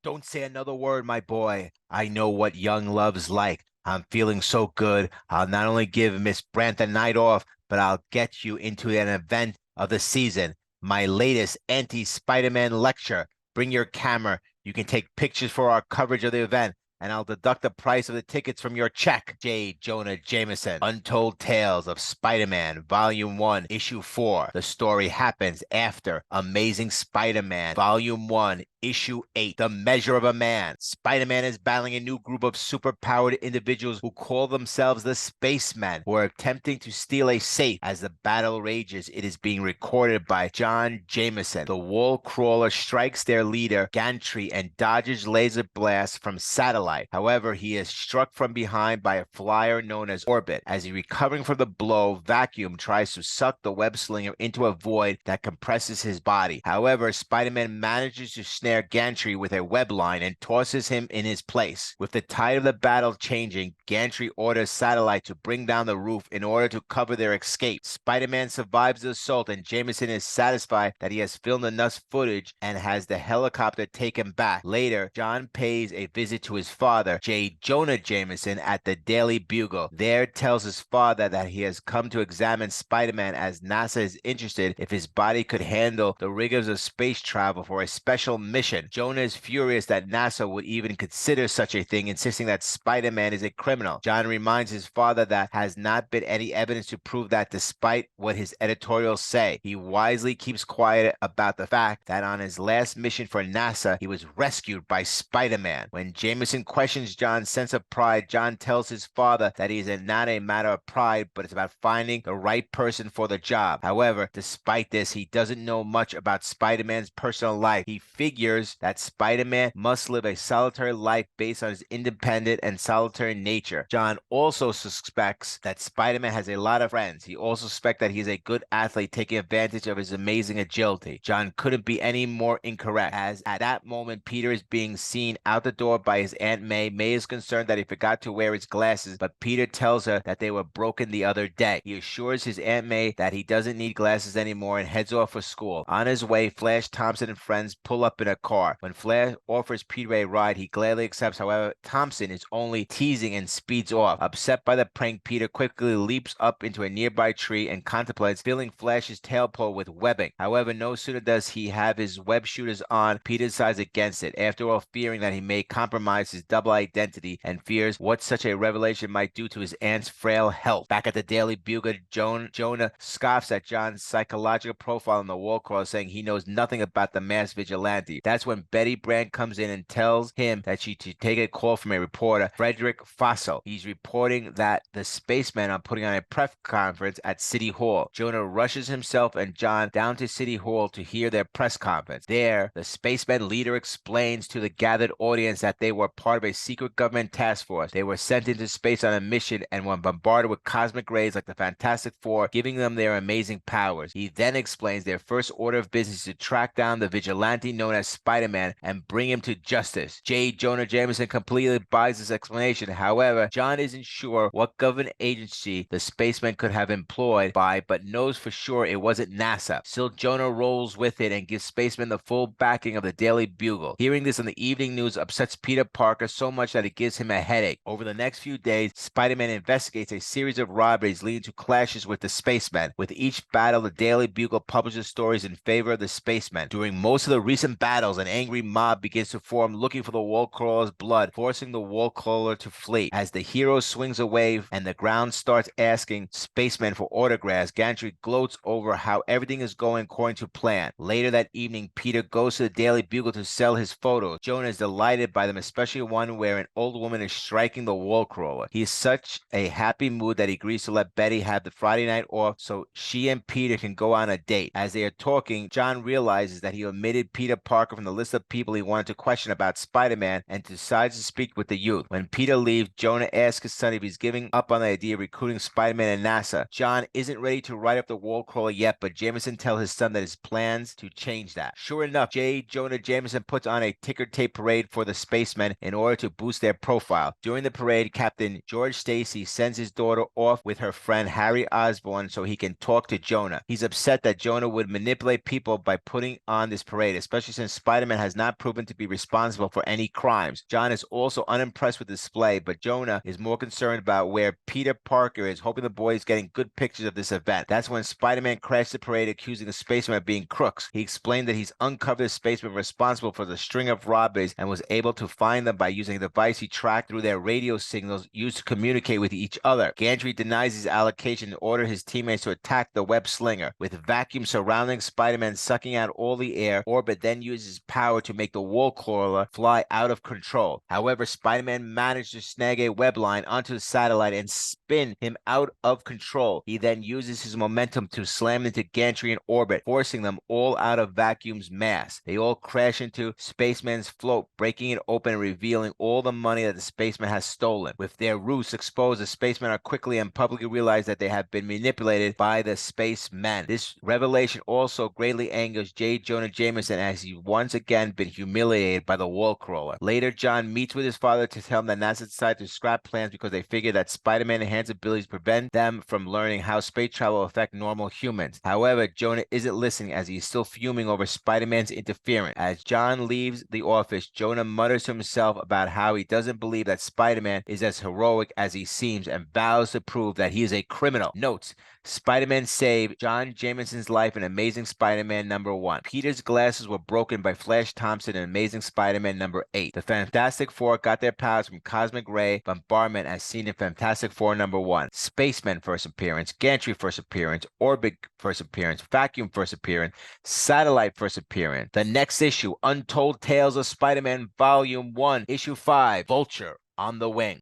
Don't say another word, my boy. I know what young love's like. I'm feeling so good. I'll not only give Miss Brandt a night off, but I'll get you into an event of the season. My latest anti-Spider-Man lecture. Bring your camera. You can take pictures for our coverage of the event, and I'll deduct the price of the tickets from your check. J. Jonah Jameson. Untold Tales of Spider-Man, Volume 1, Issue 4. The story happens after Amazing Spider-Man, Volume 1, Issue 8, The Measure of a Man. Spider-Man is battling a new group of superpowered individuals who call themselves the Spacemen, who are attempting to steal a safe. As the battle rages, it is being recorded by John Jameson. The wall crawler strikes their leader, Gantry, and dodges laser blasts from satellite. However, he is struck from behind by a flyer known as Orbit. As he recovering from the blow, Vacuum tries to suck the web slinger into a void that compresses his body. However, Spider-Man manages to snare Gantry with a web line and tosses him in his place. With the tide of the battle changing, Gantry orders Satellite to bring down the roof in order to cover their escape. Spider-Man survives the assault, and Jameson is satisfied that he has filmed enough footage and has the helicopter take him back. Later, John pays a visit to his father, J. Jonah Jameson, at the Daily Bugle. There tells his father that he has come to examine Spider-Man as NASA is interested if his body could handle the rigors of space travel for a special mission. Jonah is furious that NASA would even consider such a thing, insisting that Spider-Man is a criminal. John reminds his father that has not been any evidence to prove that, despite what his editorials say. He wisely keeps quiet about the fact that on his last mission for NASA, he was rescued by Spider-Man. When Jameson questions John's sense of pride, John tells his father that it is not a matter of pride, but it's about finding the right person for the job. However, despite this, he doesn't know much about Spider-Man's personal life. He figures that Spider-Man must live a solitary life based on his independent and solitary nature. John also suspects that Spider-Man has a lot of friends. He also suspects that he is a good athlete, taking advantage of his amazing agility. John couldn't be any more incorrect, as at that moment Peter is being seen out the door by his Aunt May. May is concerned that he forgot to wear his glasses, but Peter tells her that they were broken the other day. He assures his Aunt May that he doesn't need glasses anymore and heads off for school. On his way, Flash Thompson and friends pull up in a car. When Flash offers Peter a ride, he gladly accepts. However, Thompson is only teasing and speeds off. Upset by the prank, Peter quickly leaps up into a nearby tree and contemplates filling Flash's tailpole with webbing. However, no sooner does he have his web shooters on, Peter decides against it, after all fearing that he may compromise his double identity and fears what such a revelation might do to his aunt's frail health. Back at the Daily Bugle, Jonah scoffs at John's psychological profile on the wall crawler, saying he knows nothing about the masked vigilante. That's when Betty Brant comes in and tells him that she to take a call from a reporter, Frederick Fossel. He's reporting that the spacemen are putting on a press conference at City Hall. Jonah rushes himself and John down to City Hall to hear their press conference. There, the spaceman leader explains to the gathered audience that they were part of a secret government task force. They were sent into space on a mission and were bombarded with cosmic rays like the Fantastic Four, giving them their amazing powers. He then explains their first order of business to track down the vigilante known as Spider-Man and bring him to justice. J. Jonah Jameson completely buys this explanation. However, John isn't sure what government agency the spaceman could have employed by, but knows for sure it wasn't NASA. Still, Jonah rolls with it and gives Spaceman the full backing of the Daily Bugle. Hearing this on the evening news upsets Peter Parker so much that it gives him a headache. Over the next few days, Spider-Man investigates a series of robberies leading to clashes with the spacemen. With each battle, the Daily Bugle publishes stories in favor of the spacemen. During most of the recent battles, an angry mob begins to form looking for the wall crawler's blood, forcing the wall crawler to flee. As the hero swings away and the ground starts asking spacemen for autographs, Gantry gloats over how everything is going according to plan. Later that evening, Peter goes to the Daily Bugle to sell his photos. Jonah is delighted by them, especially one where an old woman is striking the wall crawler. He is such a happy mood that he agrees to let Betty have the Friday night off so she and Peter can go on a date. As they are talking, John realizes that he omitted Peter Parker from the list of people he wanted to question about Spider-Man and decides to speak with the youth. When Peter leaves, Jonah asks his son if he's giving up on the idea of recruiting Spider-Man and NASA. John isn't ready to write up the wall crawler yet, but Jameson tells his son that his plans to change that. Sure enough, J. Jonah Jameson puts on a ticker tape parade for the spacemen in order to boost their profile. During the parade, Captain George Stacy sends his daughter off with her friend Harry Osborn so he can talk to Jonah. He's upset that Jonah would manipulate people by putting on this parade, especially since Spider-Man has not proven to be responsible for any crimes. John is also unimpressed with the display, but Jonah is more concerned about where Peter Parker is, hoping the boy is getting good pictures of this event. That's when Spider-Man crashed the parade, accusing the spacemen of being crooks. He explained that he's uncovered the spacemen responsible for the string of robberies and was able to find them by using a device he tracked through their radio signals used to communicate with each other. Gantry denies his allocation and orders his teammates to attack the web slinger. With vacuum surrounding Spider-Man sucking out all the air, Orbit then uses power to make the wall crawler fly out of control. However, Spider-Man managed to snag a web line onto the satellite and spin him out of control. He then uses his momentum to slam into Gantry and Orbit, forcing them all out of Vacuum's mass. They all crash into Spaceman's float, breaking it open and revealing all the money that the spaceman has stolen. With their ruse exposed, the spacemen are quickly and publicly realize that they have been manipulated by the spacemen. This revelation also greatly angers J. Jonah Jameson as he's once again been humiliated by the wall crawler. Later, John meets with his father to tell him that NASA decided to scrap plans because they figure that Spider-Man enhanced abilities prevent them from learning how space travel will affect normal humans. However, Jonah isn't listening as he's still fuming over Spider-Man's interference. As John leaves the office, Jonah mutters to himself about how he doesn't believe that Spider-Man is as heroic as he seems and vows to prove that he is a criminal. Notes: Spider-Man saved John Jameson's life in Amazing Spider-Man #1. Peter's glasses were broken by Flash Thompson in Amazing Spider-Man #8. The Fantastic Four got their powers from cosmic ray bombardment as seen in Fantastic Four #1. Spaceman first appearance, Gantry first appearance, Orbit first appearance, Vacuum first appearance, Satellite first appearance. The next issue, Untold Tales of Spider-Man Volume 1, Issue 5, Vulture on the Wing.